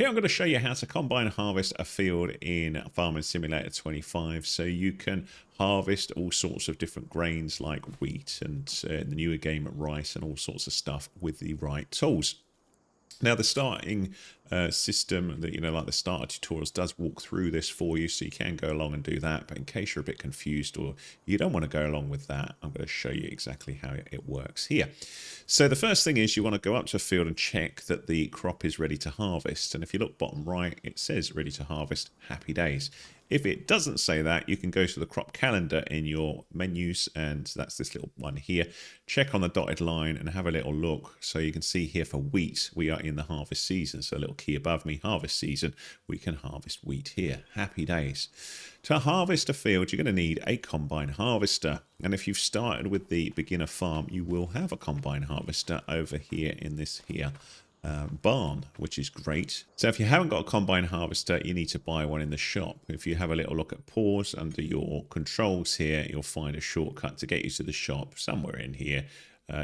Here I'm going to show you how to combine harvest a field in Farming Simulator 25 so you can harvest all sorts of different grains like wheat and in the newer game rice and all sorts of stuff with the right tools. Now the starting system that, like the starter tutorials does walk through this for you, so you can go along and do that. But in case you're a bit confused or you don't want to go along with that, I'm going to show you exactly how it works here. So the first thing is you want to go up to a field and check that the crop is ready to harvest. And if you look bottom right, it says ready to harvest, happy days. If it doesn't say that, you can go to the crop calendar in your menus, and that's this little one here. Check on the dotted line and have a little look. So you can see here for wheat, we are in the harvest season. So a little key above me, harvest season, we can harvest wheat here. Happy days. To harvest a field, you're going to need a combine harvester. And if you've started with the beginner farm, you will have a combine harvester over here in this here barn, which is great. So if you haven't got a combine harvester, you need to buy one in the shop. If you have a little look at pause under your controls here, you'll find a shortcut to get you to the shop somewhere in here.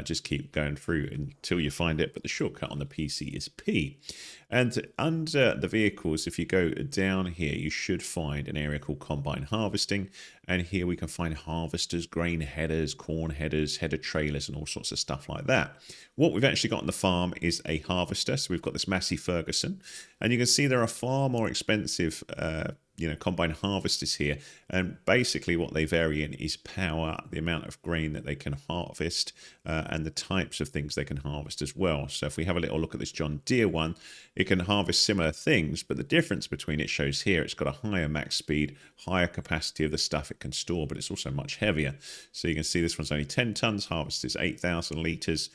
Just keep going through until you find it, but the shortcut on the PC is P. And under the vehicles, if you go down here, you should find an area called combine harvesting. And here we can find harvesters, grain headers, corn headers, header trailers, and all sorts of stuff like that. What we've actually got on the farm is a harvester. So we've got this Massey Ferguson, and you can see there are far more expensive combine harvesters here, and basically what they vary in is power, the amount of grain that they can harvest, and the types of things they can harvest as well. So if we have a little look at this John Deere one, it can harvest similar things, but the difference between it shows here, it's got a higher max speed, higher capacity of the stuff it can store, but it's also much heavier. So you can see this one's only 10 tons, harvest is 8,000 litres.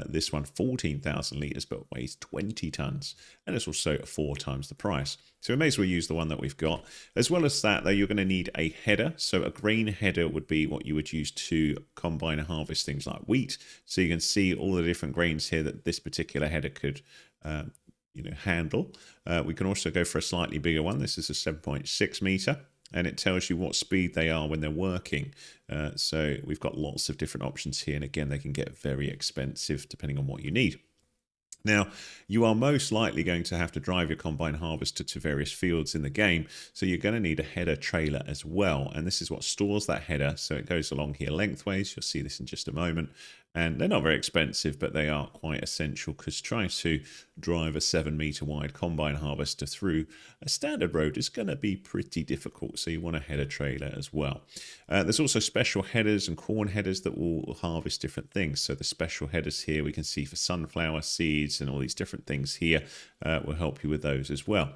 This one 14,000 litres but weighs 20 tons, and it's also 4 times the price. So we may as well use the one that we've got. As well as that, though, you're going to need a header. So a grain header would be what you would use to combine and harvest things like wheat. So you can see all the different grains here that this particular header could handle. We can also go for a slightly bigger one. This is a 7.6 meter. And it tells you what speed they are when they're working. So we've got lots of different options here. And again, they can get very expensive depending on what you need. Now, you are most likely going to have to drive your combine harvester to various fields in the game. So you're going to need a header trailer as well. And this is what stores that header. So it goes along here lengthways. You'll see this in just a moment. And they're not very expensive, but they are quite essential, because trying to drive a 7-meter wide combine harvester through a standard road is going to be pretty difficult. So you want a header trailer as well. There's also special headers and corn headers that will harvest different things. So the special headers here we can see for sunflower seeds and all these different things here will help you with those as well.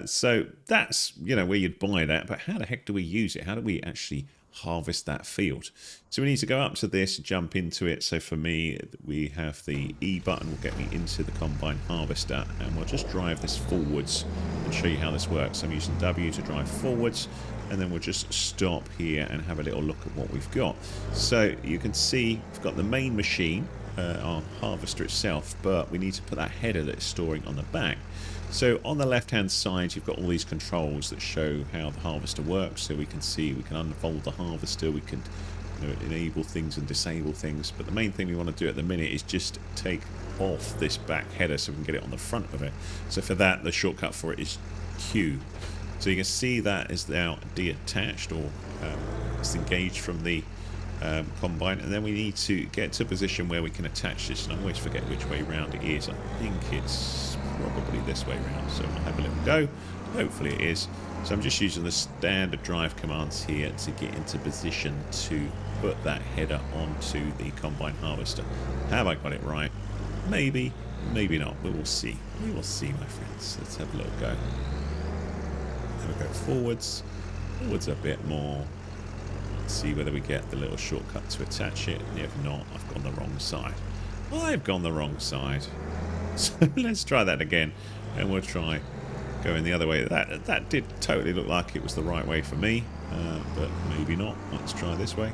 So that's, where you'd buy that. But how the heck do we use it? How do we actually harvest that field? So we need to go up to this, jump into it. So for me, we have the E button will get me into the combine harvester, and we'll just drive this forwards and show you how this works. I'm using W to drive forwards, and then we'll just stop here and have a little look at what we've got. So you can see we've got the main machine, our harvester itself, but we need to put that header that it's storing on the back. So on the left hand side, you've got all these controls that show how the harvester works. So we can see, we can unfold the harvester, we can enable things and disable things. But the main thing we want to do at the minute is just take off this back header so we can get it on the front of it. So for that, the shortcut for it is Q. So you can see that is now detached, or it's engaged from the combine, and then we need to get to a position where we can attach this, and I always forget which way round it is. I think it's probably this way round, so we'll have a little go. Hopefully it is. So I'm just using the standard drive commands here to get into position to put that header onto the combine harvester. Have I got it right? Maybe, maybe not, but we'll see. We will see, my friends. Let's have a little go. Then we go forwards a bit more. See whether we get the little shortcut to attach it. If not, I've gone the wrong side. I've gone the wrong side. So let's try that again, and we'll try going the other way. That did totally look like it was the right way for me, but maybe not. Let's try this way.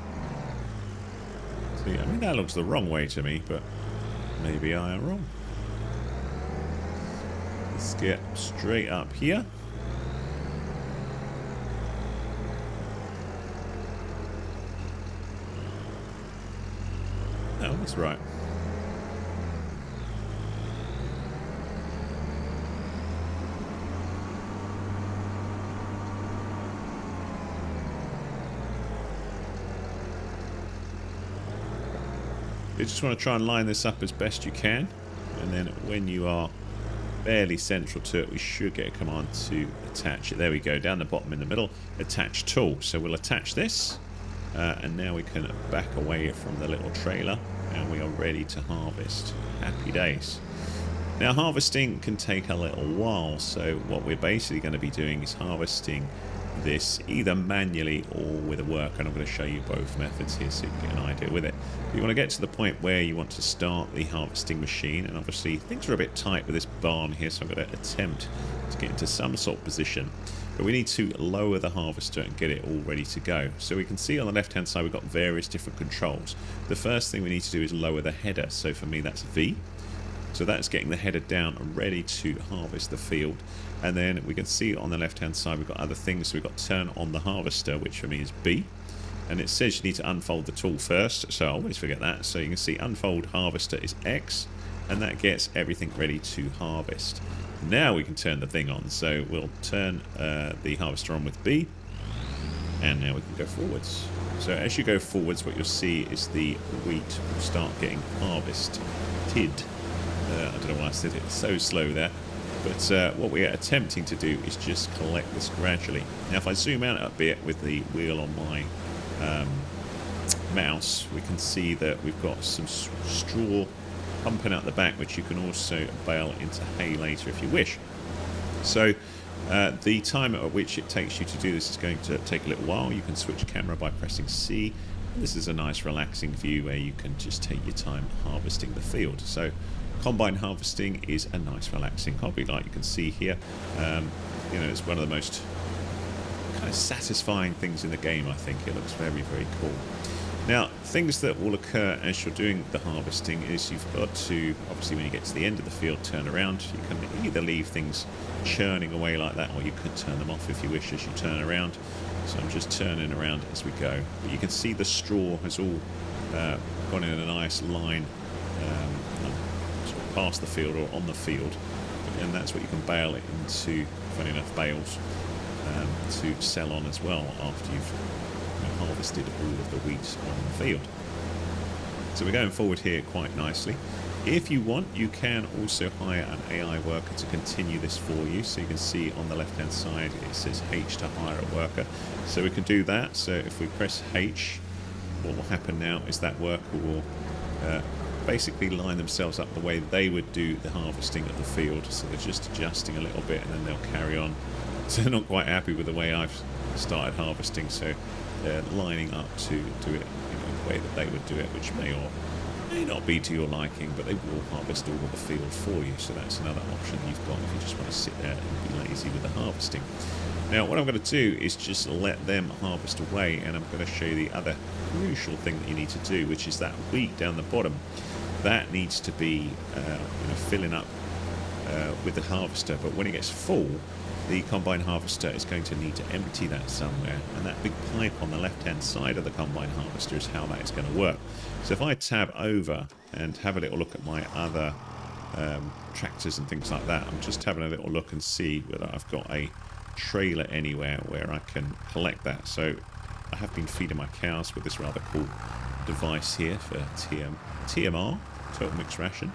See, I mean, that looks the wrong way to me, but maybe I am wrong. Let's get straight up here. Oh, that's right. you just want to try and line this up as best you can, and then when you are fairly central to it, we should get a command to attach it. There we go, down the bottom in the middle, attach tool. So we'll attach this, and now we can back away from the little trailer, and we are ready to harvest. Happy days. Now harvesting can take a little while, so what we're basically going to be doing is harvesting this either manually or with a worker, and I'm going to show you both methods here so you can get an idea with it. You want to get to the point where you want to start the harvesting machine, and obviously things are a bit tight with this barn here, so I'm going to attempt to get into some sort of position, but we need to lower the harvester and get it all ready to go. So we can see on the left hand side we've got various different controls. The first thing we need to do is lower the header, so for me that's V. So that's getting the header down and ready to harvest the field. And then we can see on the left hand side we've got other things. So we've got turn on the harvester, which for me is B. And it says you need to unfold the tool first, so I always forget that. So you can see unfold harvester is X, and that gets everything ready to harvest. Now we can turn the thing on. So we'll turn the harvester on with B, and now we can go forwards. So as you go forwards, what you'll see is the wheat will start getting harvested. I don't know why I said it so slow there, but what we are attempting to do is just collect this gradually. Now if I zoom out a bit with the wheel on my mouse, we can see that we've got some straw pumping out the back, which you can also bale into hay later if you wish. So the time at which it takes you to do this is going to take a little while. You can switch camera by pressing C. This is a nice relaxing view where you can just take your time harvesting the field. So combine harvesting is a nice relaxing hobby, like you can see here. You know, it's one of the most kind of satisfying things in the game, I think. It looks very, very cool. Now, things that will occur as you're doing the harvesting is you've got to, obviously when you get to the end of the field, turn around. You can either leave things churning away like that, or you could turn them off if you wish as you turn around. So I'm just turning around as we go. But you can see the straw has all gone in a nice line sort of past the field or on the field. And that's what you can bale it into, funny enough, bales to sell on as well after you've harvested all of the wheat on the field. So we're going forward here quite nicely. If you want, you can also hire an AI worker to continue this for you. So you can see on the left hand side it says H to hire a worker. So we can do that. So if we press H, what will happen now is that worker will basically line themselves up the way they would do the harvesting of the field. So they're just adjusting a little bit and then they'll carry on. So they're not quite happy with the way I've started harvesting, so they're lining up to do it the way that they would do it, which may or may not be to your liking, but they will harvest all of the field for you. So that's another option you've got if you just want to sit there and be lazy with the harvesting. Now what I'm going to do is just let them harvest away, and I'm going to show you the other crucial thing that you need to do, which is that wheat down the bottom. That needs to be filling up with the harvester, but when it gets full, the combine harvester is going to need to empty that somewhere, and that big pipe on the left hand side of the combine harvester is how that is going to work. So if I tab over and have a little look at my other tractors and things like that, I'm just having a little look and see whether I've got a trailer anywhere where I can collect that. So I have been feeding my cows with this rather cool device here for TMR, Total Mixed Ration,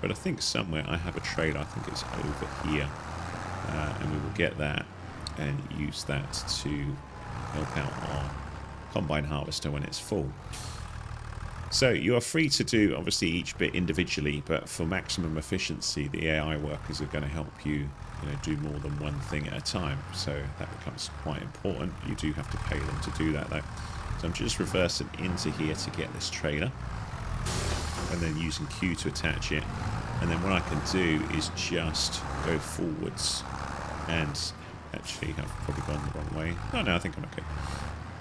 but I think somewhere I have a trailer. I think it's over here. And we will get that and use that to help out our combine harvester when it's full. So you are free to do obviously each bit individually, but for maximum efficiency the AI workers are going to help you, do more than one thing at a time. So that becomes quite important. You do have to pay them to do that though. So I'm just reversing into here to get this trailer, and then using Q to attach it. And then what I can do is just go forwards, and actually I've probably gone the wrong way. Oh no, I think I'm okay.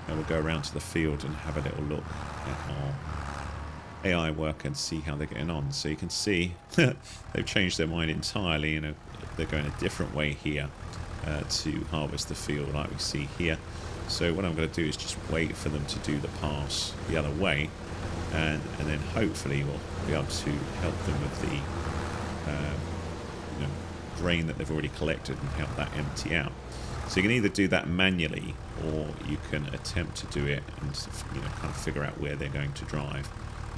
Now we'll go around to the field and have a little look at our AI work and see how they're getting on. So you can see they've changed their mind entirely. They're going a different way here to harvest the field like we see here. So what I'm going to do is just wait for them to do the pass the other way, and then hopefully we'll be able to help them with the grain that they've already collected and help that empty out. So you can either do that manually, or you can attempt to do it and kind of figure out where they're going to drive.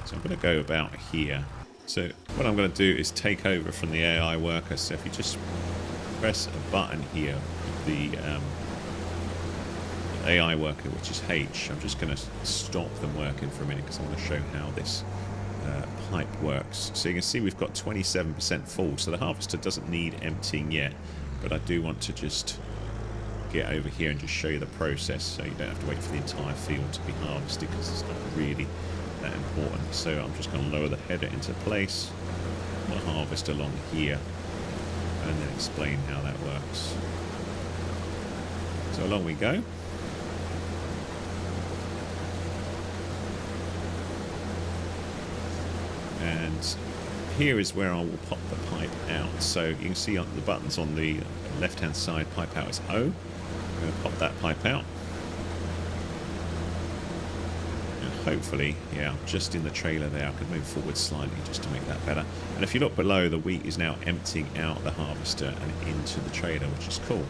So I'm going to go about here. So what I'm going to do is take over from the AI worker. So if you just press a button here, the AI worker, which is H, I'm just going to stop them working for a minute because I want to show how this pipe works. So you can see we've got 27% full, so the harvester doesn't need emptying yet, but I do want to just get over here and just show you the process so you don't have to wait for the entire field to be harvested because it's not really that important. So I'm just going to lower the header into place, we'll harvest along here and then explain how that works. So along we go. And here is where I will pop the pipe out. So you can see on the buttons on the left hand side, pipe out is O. I'm going to pop that pipe out. And hopefully, yeah, just in the trailer there, I could move forward slightly just to make that better. And if you look below, the wheat is now emptying out the harvester and into the trailer, which is cool.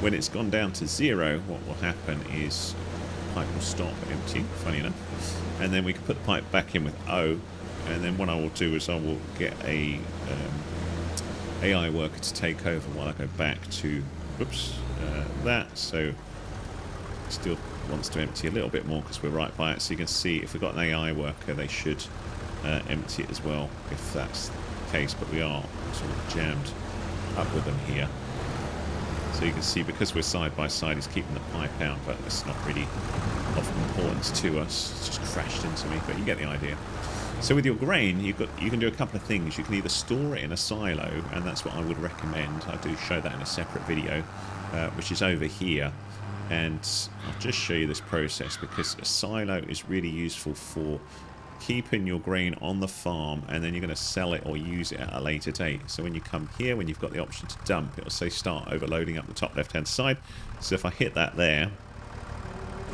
When it's gone down to 0, what will happen is the pipe will stop emptying, funny enough. And then we can put the pipe back in with O. And then what I will do is I will get a AI worker to take over while I go back to that. So it still wants to empty a little bit more because we're right by it. So you can see if we've got an AI worker, they should empty it as well if that's the case. But we are sort of jammed up with them here. So you can see because we're side by side, he's keeping the pipe out, but it's not really of importance to us. It's just crashed into me, but you get the idea. So with your grain, you can do a couple of things. You can either store it in a silo, and that's what I would recommend. I do show that in a separate video, which is over here. And I'll just show you this process because a silo is really useful for keeping your grain on the farm, and then you're going to sell it or use it at a later date. So when you come here, when you've got the option to dump, it'll say start overloading up the top left-hand side. So if I hit that there,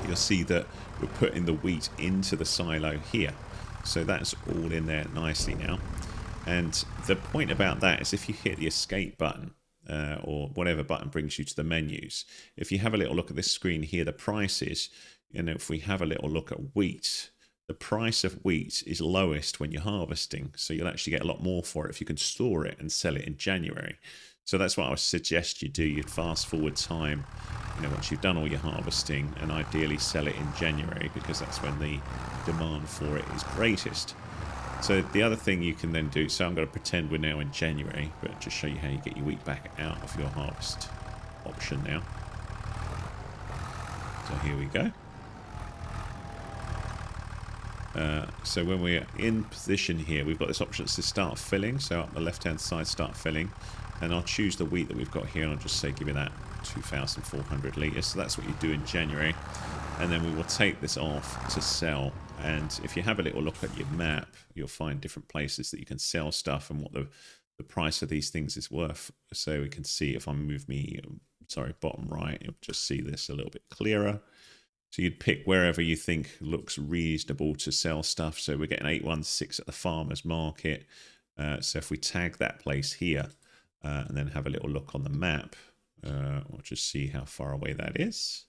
you'll see that we're putting the wheat into the silo here. So that's all in there nicely now. And the point about that is if you hit the escape button or whatever button brings you to the menus, if you have a little look at this screen here, the prices, and if we have a little look at wheat, the price of wheat is lowest when you're harvesting. So you'll actually get a lot more for it if you can store it and sell it in January. So that's what I would suggest you do. You'd fast forward time, once you've done all your harvesting, and ideally sell it in January because that's when the demand for it is greatest. So the other thing you can then do, so I'm going to pretend we're now in January, but just show you how you get your wheat back out of your harvest option now. So here we go. So when we're in position here, we've got this option that says start filling. So up the left hand side, start filling. And I'll choose the wheat that we've got here and I'll just say give me that 2,400 litres. So that's what you do in January. And then we will take this off to sell. And if you have a little look at your map, you'll find different places that you can sell stuff and what the price of these things is worth. So we can see if I move bottom right, you'll just see this a little bit clearer. So you'd pick wherever you think looks reasonable to sell stuff. So we're getting 816 at the farmer's market. So if we tag that place here and then have a little look on the map, we'll just see how far away that is.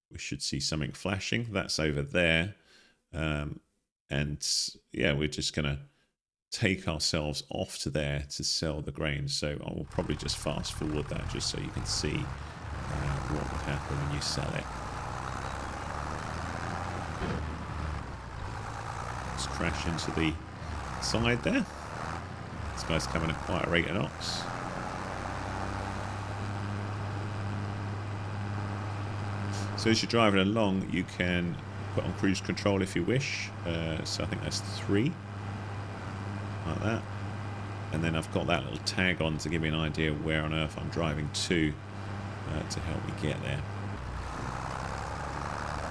We should see something flashing. That's over there. And yeah, we're just going to take ourselves off to there to sell the grain. So I will probably just fast forward that just so you can see what would happen when you sell it. Just crash into the side there. This guy's coming at quite a rate of knots. So as you're driving along, you can put on cruise control if you wish. So I think that's 3, like that. And then I've got that little tag on to give me an idea of where on earth I'm driving to help me get there.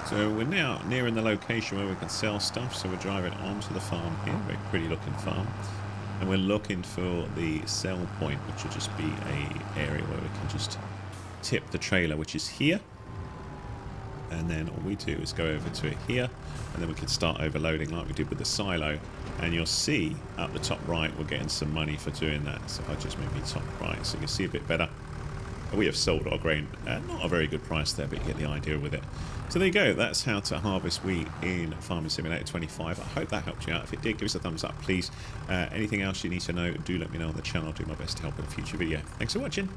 So we're now nearing the location where we can sell stuff. So we're driving onto the farm here, very pretty looking farm. And we're looking for the sell point, which will just be an area where we can just tip the trailer, which is here. And then all we do is go over to it here, and then we can start overloading like we did with the silo. And you'll see up the top right, we're getting some money for doing that. So I just move me top right so you can see a bit better. we have sold our grain at not a very good price there, but you get the idea with it. So there you go. That's how to harvest wheat in Farming Simulator 25. I hope that helped you out. If it did, give us a thumbs up, please. Anything else you need to know, do let me know on the channel. I'll do my best to help in a future video. Thanks for watching.